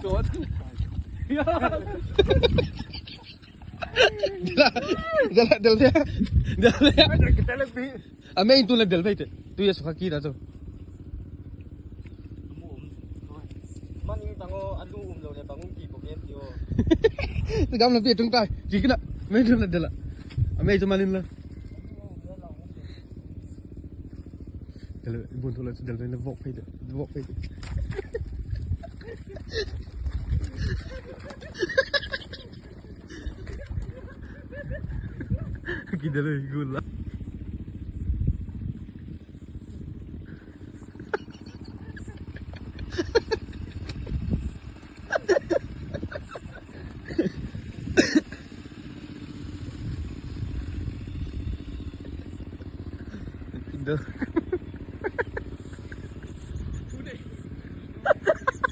Tuh. Dal kita lebih. Ame itu lah dal baik tu ya suka kira tu. Maning tango adu lo ne bangun ki poket yo. Tu gam lebih tung tai. Jika nak, main tu lah dal. Ame itu malin lah. Dal ibu tu lah dal main vok baik, vok baik. Kita lagi gula. Kita